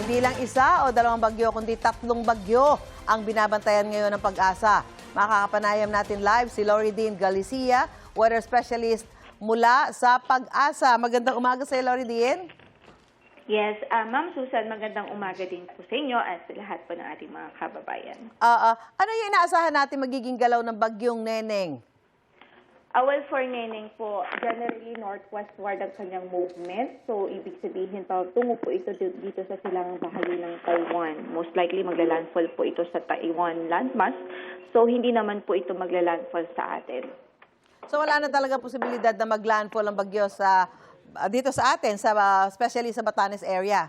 Hindi lang isa o dalawang bagyo, kundi 3 bagyo ang binabantayan ngayon ng Pag-asa. Makakapanayam natin live si Loridine Galicia, weather specialist mula sa Pag-asa. Magandang umaga sa iyo, Loridine. Yes, Ma'am Susan, magandang umaga din po sa inyo at sa lahat po ng ating mga kababayan. Ano yung inaasahan natin magiging galaw ng bagyong Neneng? Well, for Neneng po, generally northwestward ang kanyang movement. So, ibig sabihin, tungo po ito dito sa silangang bahagi ng Taiwan. Most likely, maglalandfall po ito sa Taiwan landmass. So, hindi naman po ito maglalandfall sa atin. So, wala na talaga posibilidad na maglandfall ang bagyo dito sa atin, especially sa Batanes area?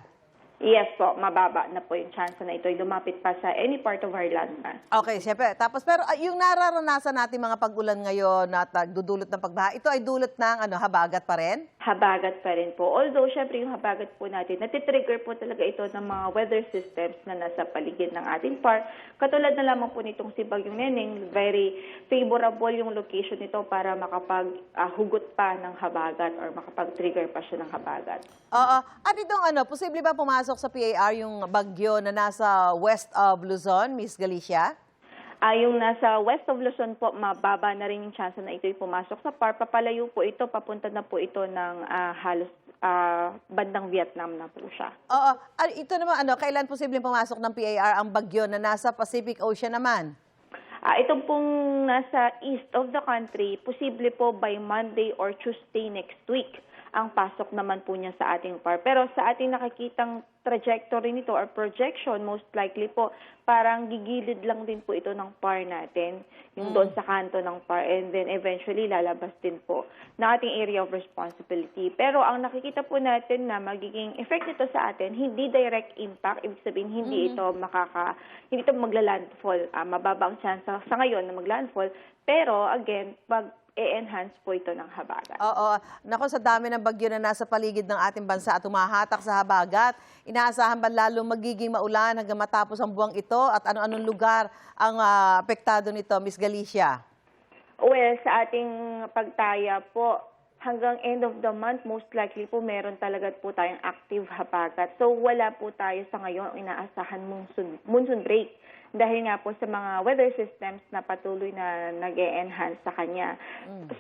Yes po, mababa na po yung chance na ito ay lumapit pa sa any part of our landmass. Okay, syempre. Pero yung nararanasan natin mga pag-ulan ngayon na dudulot ng pagbaha, ito ay dulot ng habagat pa rin? Habagat pa rin po. Although, syempre, yung habagat po natin, natitrigger po talaga ito ng mga weather systems na nasa paligid ng ating park. Katulad na lamang po nitong si Bagyong Neneng, very favorable yung location nito para makapaghugot pa ng habagat or makapag-trigger pa siya ng habagat. At itong posible ba pumasok sa PAR yung bagyo na nasa west of Luzon, Miss Galicia? Yung nasa west of Luzon po, mababa na rin yung chance na ito'y pumasok sa PAR. Papalayo po ito, papunta na po ito ng halos bandang Vietnam na po siya. Ito naman, kailan posibleng pumasok ng PAR ang bagyo na nasa Pacific Ocean naman? Ito pong nasa east of the country, posible po by Monday or Tuesday next week ang pasok naman po niya sa ating PAR. Pero sa ating nakikitang trajectory nito or projection, most likely po, parang gigilid lang din po ito ng PAR natin, yung doon sa kanto ng PAR, and then eventually lalabas din po na ating area of responsibility. Pero ang nakikita po natin na magiging effect nito sa atin, hindi direct impact, ibig sabihin hindi ito hindi ito magla-landfall. Mababa ang chance sa ngayon na mag-landfall, pero again, enhance po ito ng habagat. Nako, sa dami ng bagyo na nasa paligid ng ating bansa at humahatak sa habagat, inaasahan ba lalo magiging maulan hanggang matapos ang buwang ito at ano-anong lugar ang apektado nito, Miss Galicia? Well, sa ating pagtaya po, hanggang end of the month, most likely po meron talaga po tayong active habagat. So wala po tayo sa ngayon inaasahan monsoon break. Dahil nga po sa mga weather systems na patuloy na nag-e-enhance sa kanya.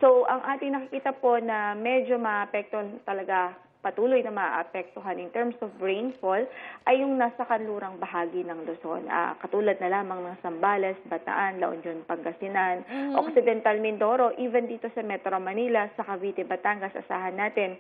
So, ang ating nakikita po na medyo maapektuhan talaga, patuloy na maapektuhan in terms of rainfall, ay yung nasa kanlurang bahagi ng Luzon. Katulad na lamang ng Zambales, Bataan, La Union, Pangasinan, Occidental Mindoro, even dito sa Metro Manila, sa Cavite, Batangas, asahan natin,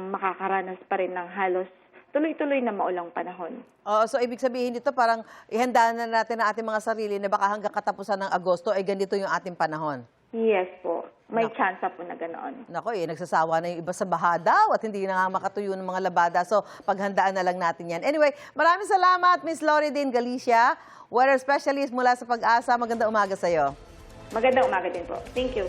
makakaranas pa rin ng halos tuloy-tuloy na maulang panahon. So ibig sabihin dito parang ihandaan na natin ang ating mga sarili na baka hanggang katapusan ng Agosto ay ganito yung ating panahon. Yes po. May chance po na ganoon. Nako, nagsasawa na yung iba sa baha daw at hindi na nga makatuyo ng mga labada. So paghandaan na lang natin yan. Anyway, maraming salamat, Miss Loridine Galicia, weather specialist mula sa Pag-asa. Magandang umaga sa iyo. Magandang umaga din po. Thank you.